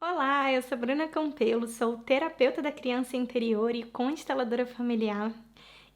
Olá, eu sou Bruna Campelo, sou terapeuta da criança interior e consteladora familiar.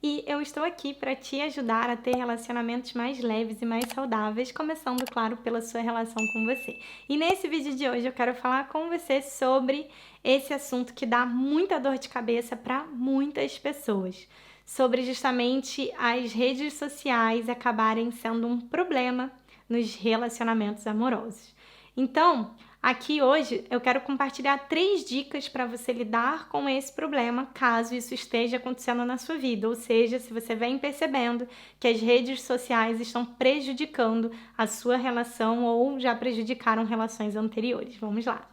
E eu estou aqui para te ajudar a ter relacionamentos mais leves e mais saudáveis, começando, claro, pela sua relação com você. E nesse vídeo de hoje eu quero falar com você sobre esse assunto que dá muita dor de cabeça para muitas pessoas, sobre justamente as redes sociais acabarem sendo um problema nos relacionamentos amorosos. Então, aqui hoje eu quero compartilhar 3 dicas para você lidar com esse problema, caso isso esteja acontecendo na sua vida, ou seja, se você vem percebendo que as redes sociais estão prejudicando a sua relação ou já prejudicaram relações anteriores. Vamos lá!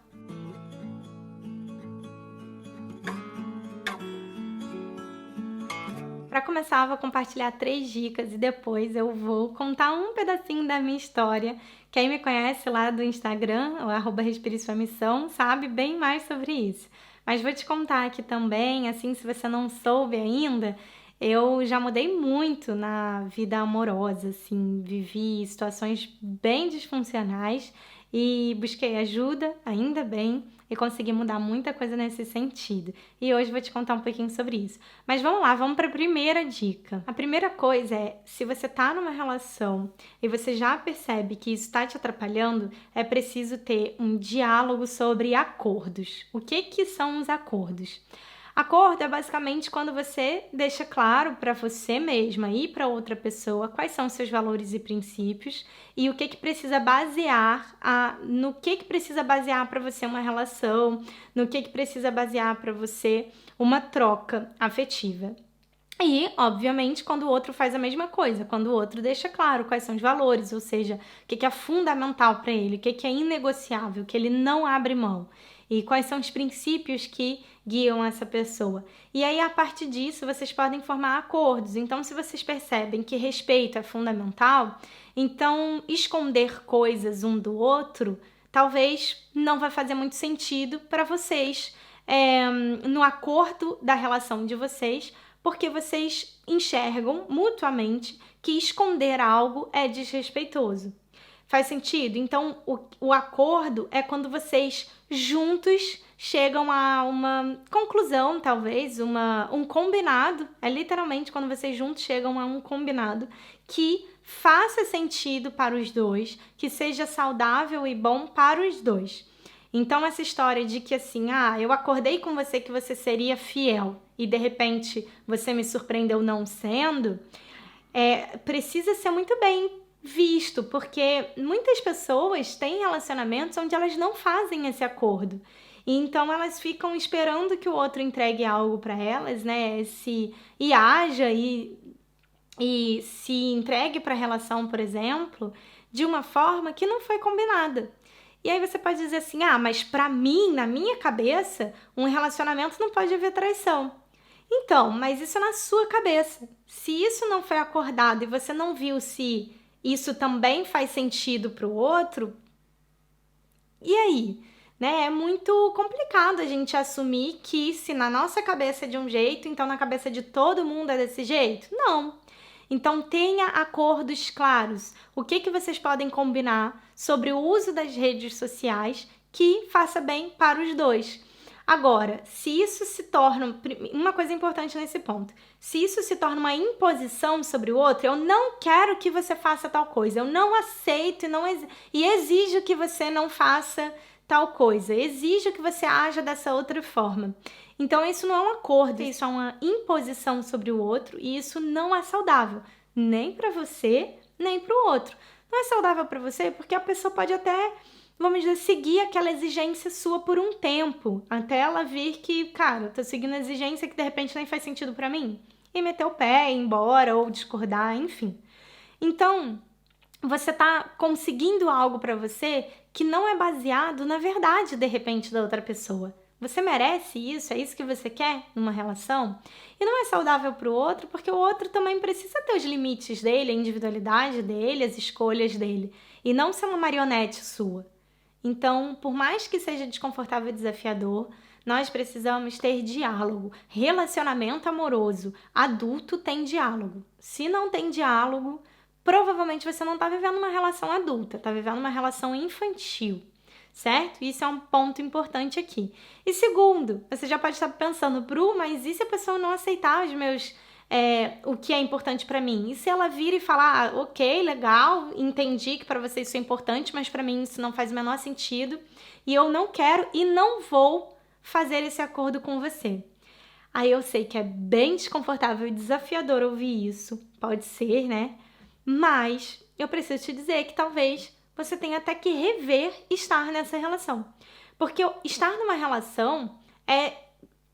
Para começar, eu vou compartilhar 3 dicas e depois eu vou contar um pedacinho da minha história. Quem me conhece lá do Instagram, o @respire-sua-missão, sabe bem mais sobre isso. Mas vou te contar aqui também, assim, se você não soube ainda, eu já mudei muito na vida amorosa, assim, vivi situações bem disfuncionais e busquei ajuda, ainda bem, e consegui mudar muita coisa nesse sentido. E hoje vou te contar um pouquinho sobre isso. Mas vamos lá, vamos para a primeira dica. A primeira coisa é, se você tá numa relação e você já percebe que isso está te atrapalhando, é preciso ter um diálogo sobre acordos. O que que são os acordos? Acordo é basicamente quando você deixa claro para você mesma e para outra pessoa quais são seus valores e princípios e o que que precisa basear no que precisa basear para você uma relação, no que precisa basear para você uma troca afetiva. E, obviamente, quando o outro faz a mesma coisa, quando o outro deixa claro quais são os valores, ou seja, o que é fundamental para ele, o que é inegociável, que ele não abre mão, e quais são os princípios que guiam essa pessoa. E aí, a partir disso, vocês podem formar acordos. Então, se vocês percebem que respeito é fundamental, então esconder coisas um do outro talvez não vai fazer muito sentido para vocês no acordo da relação de vocês, porque vocês enxergam mutuamente que esconder algo é desrespeitoso. Faz sentido? Então, o acordo é quando vocês juntos chegam a uma conclusão, talvez, um combinado. É literalmente quando vocês juntos chegam a um combinado que faça sentido para os dois, que seja saudável e bom para os dois. Então, essa história de que assim, eu acordei com você que você seria fiel e de repente você me surpreendeu não sendo, precisa ser muito bem visto, porque muitas pessoas têm relacionamentos onde elas não fazem esse acordo. E então elas ficam esperando que o outro entregue algo para elas, né? E haja e se entregue para a relação, por exemplo, de uma forma que não foi combinada. E aí você pode dizer assim, mas para mim, na minha cabeça, um relacionamento não pode haver traição. Então, mas isso é na sua cabeça. Se isso não foi acordado e você não viu se isso também faz sentido para o outro, e aí? Né? É muito complicado a gente assumir que se na nossa cabeça é de um jeito, então na cabeça de todo mundo é desse jeito. Não. Então tenha acordos claros. O que vocês podem combinar sobre o uso das redes sociais que faça bem para os dois. Agora, se isso se torna uma coisa importante nesse ponto, se isso se torna uma imposição sobre o outro, eu não quero que você faça tal coisa, eu não aceito e exijo que você não faça tal coisa, exijo que você haja dessa outra forma. Então, isso não é um acordo, isso é uma imposição sobre o outro e isso não é saudável, nem para você, nem para o outro. Não é saudável para você porque a pessoa pode até, vamos dizer, seguir aquela exigência sua por um tempo, até ela vir que, cara, eu tô seguindo a exigência que de repente nem faz sentido para mim, e meter o pé, ir embora ou discordar, enfim. Então, você tá conseguindo algo para você que não é baseado na verdade, de repente, da outra pessoa. Você merece isso? É isso que você quer numa relação? E não é saudável para o outro, porque o outro também precisa ter os limites dele, a individualidade dele, as escolhas dele, e não ser uma marionete sua. Então, por mais que seja desconfortável e desafiador, nós precisamos ter diálogo. Relacionamento amoroso adulto tem diálogo. Se não tem diálogo, provavelmente você não está vivendo uma relação adulta, está vivendo uma relação infantil. certo? Isso é um ponto importante aqui. E segundo, você já pode estar pensando, Bru, mas e se a pessoa não aceitar o que é importante para mim? E se ela vir e falar, ok, legal, entendi que para você isso é importante, mas para mim isso não faz o menor sentido e eu não quero e não vou fazer esse acordo com você. Aí eu sei que é bem desconfortável e desafiador ouvir isso, pode ser, né? Mas eu preciso te dizer que talvez você tenha até que rever estar nessa relação. Porque estar numa relação é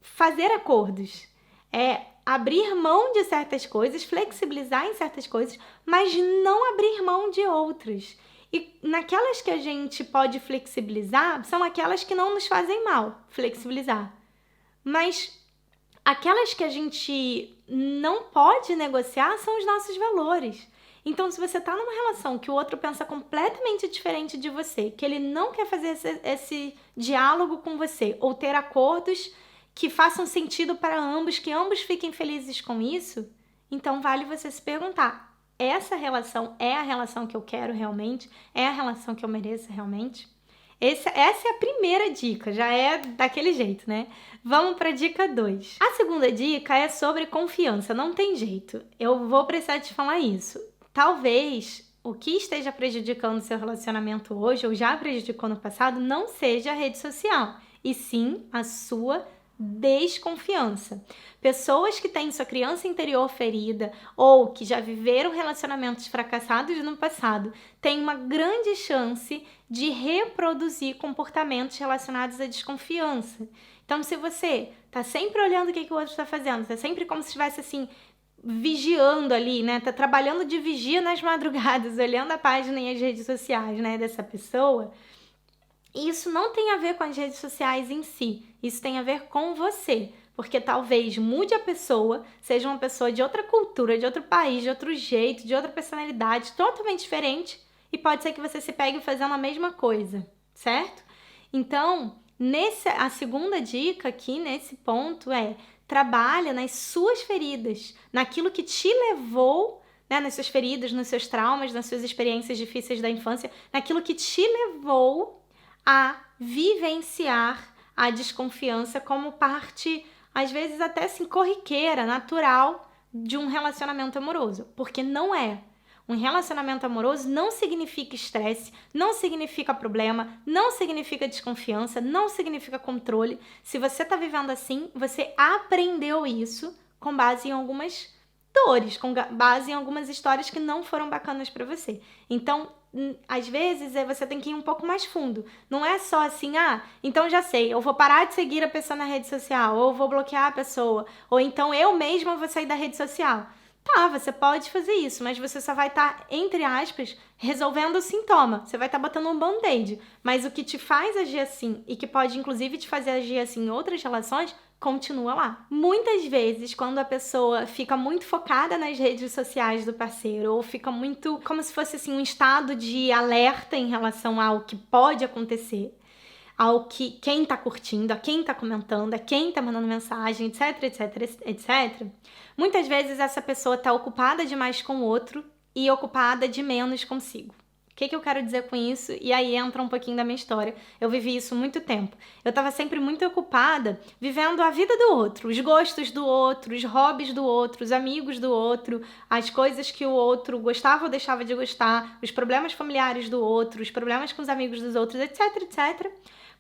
fazer acordos, é abrir mão de certas coisas, flexibilizar em certas coisas, mas não abrir mão de outras. E naquelas que a gente pode flexibilizar, são aquelas que não nos fazem mal flexibilizar. Mas aquelas que a gente não pode negociar são os nossos valores. Então, se você está numa relação que o outro pensa completamente diferente de você, que ele não quer fazer esse diálogo com você, ou ter acordos que façam sentido para ambos, que ambos fiquem felizes com isso, então vale você se perguntar, essa relação é a relação que eu quero realmente? É a relação que eu mereço realmente? Essa é a primeira dica, já é daquele jeito, né? Vamos para a dica 2. A segunda dica é sobre confiança, não tem jeito. Eu vou precisar te falar isso. Talvez o que esteja prejudicando seu relacionamento hoje, ou já prejudicou no passado, não seja a rede social, e sim a sua desconfiança. Pessoas que têm sua criança interior ferida ou que já viveram relacionamentos fracassados no passado têm uma grande chance de reproduzir comportamentos relacionados à desconfiança. Então, se você tá sempre olhando o que o outro está fazendo, tá sempre como se estivesse assim vigiando ali, né? Tá trabalhando de vigia nas madrugadas, olhando a página e as redes sociais, né, dessa pessoa. Isso não tem a ver com as redes sociais em si, isso tem a ver com você, porque talvez mude a pessoa, seja uma pessoa de outra cultura, de outro país, de outro jeito, de outra personalidade, totalmente diferente, e pode ser que você se pegue fazendo a mesma coisa, certo? Então, a segunda dica aqui nesse ponto é: trabalha nas suas feridas, naquilo que te levou, né, nas suas feridas, nos seus traumas, nas suas experiências difíceis da infância, naquilo que te levou a vivenciar a desconfiança como parte, às vezes até assim, corriqueira, natural de um relacionamento amoroso. Porque não é. Um relacionamento amoroso não significa estresse, não significa problema, não significa desconfiança, não significa controle. Se você está vivendo assim, você aprendeu isso com base em algumas dores, com base em algumas histórias que não foram bacanas para você. Então, às vezes, você tem que ir um pouco mais fundo. Não é só assim, então já sei, eu vou parar de seguir a pessoa na rede social, ou eu vou bloquear a pessoa, ou então eu mesma vou sair da rede social. Tá, você pode fazer isso, mas você só vai estar, entre aspas, resolvendo o sintoma. Você vai estar botando um band-aid. Mas o que te faz agir assim, e que pode inclusive te fazer agir assim em outras relações, continua lá. Muitas vezes, quando a pessoa fica muito focada nas redes sociais do parceiro, ou fica muito como se fosse assim um estado de alerta em relação ao que pode acontecer, ao que quem tá curtindo, a quem tá comentando, a quem tá mandando mensagem, etc, etc, etc. Muitas vezes essa pessoa tá ocupada demais com o outro e ocupada de menos consigo. O que eu quero dizer com isso? E aí entra um pouquinho da minha história. Eu vivi isso muito tempo. Eu estava sempre muito ocupada vivendo a vida do outro, os gostos do outro, os hobbies do outro, os amigos do outro, as coisas que o outro gostava ou deixava de gostar, os problemas familiares do outro, os problemas com os amigos dos outros, etc, etc.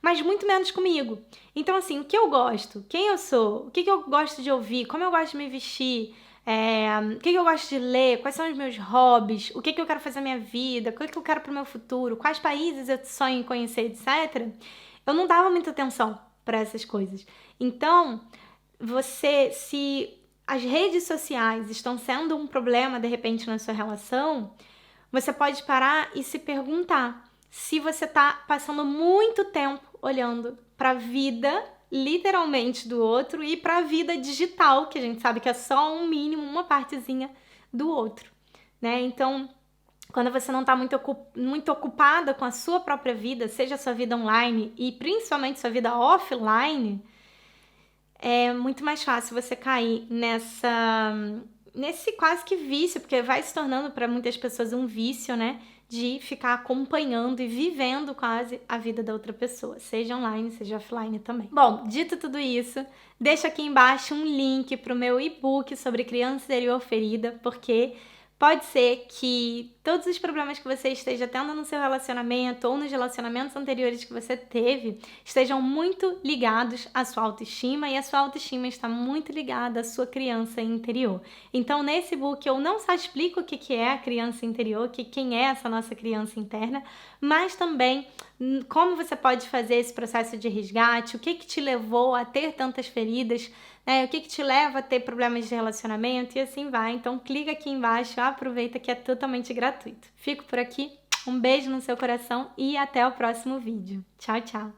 Mas muito menos comigo. Então, assim, o que eu gosto? Quem eu sou? O que eu gosto de ouvir? Como eu gosto de me vestir? O que eu gosto de ler, quais são os meus hobbies, o que eu quero fazer na minha vida, o que eu quero para o meu futuro, quais países eu sonho em conhecer, etc. Eu não dava muita atenção para essas coisas. Então, se as redes sociais estão sendo um problema, de repente, na sua relação, você pode parar e se perguntar se você está passando muito tempo olhando para a vida literalmente do outro e para a vida digital, que a gente sabe que é só um mínimo, uma partezinha do outro, né? Então, quando você não está muito ocupada com a sua própria vida, seja a sua vida online e principalmente sua vida offline, é muito mais fácil você cair nesse quase que vício, porque vai se tornando para muitas pessoas um vício, né? de ficar acompanhando e vivendo quase a vida da outra pessoa, seja online, seja offline também. Bom, dito tudo isso, deixa aqui embaixo um link para o meu e-book sobre criança interior ferida, porque pode ser que todos os problemas que você esteja tendo no seu relacionamento ou nos relacionamentos anteriores que você teve estejam muito ligados à sua autoestima, e a sua autoestima está muito ligada à sua criança interior. Então, nesse book eu não só explico o que é a criança interior, quem é essa nossa criança interna, mas também como você pode fazer esse processo de resgate, o que te levou a ter tantas feridas, né? O que te leva a ter problemas de relacionamento e assim vai. Então clica aqui embaixo, aproveita que é totalmente gratuito. Fico por aqui, um beijo no seu coração e até o próximo vídeo. Tchau, tchau!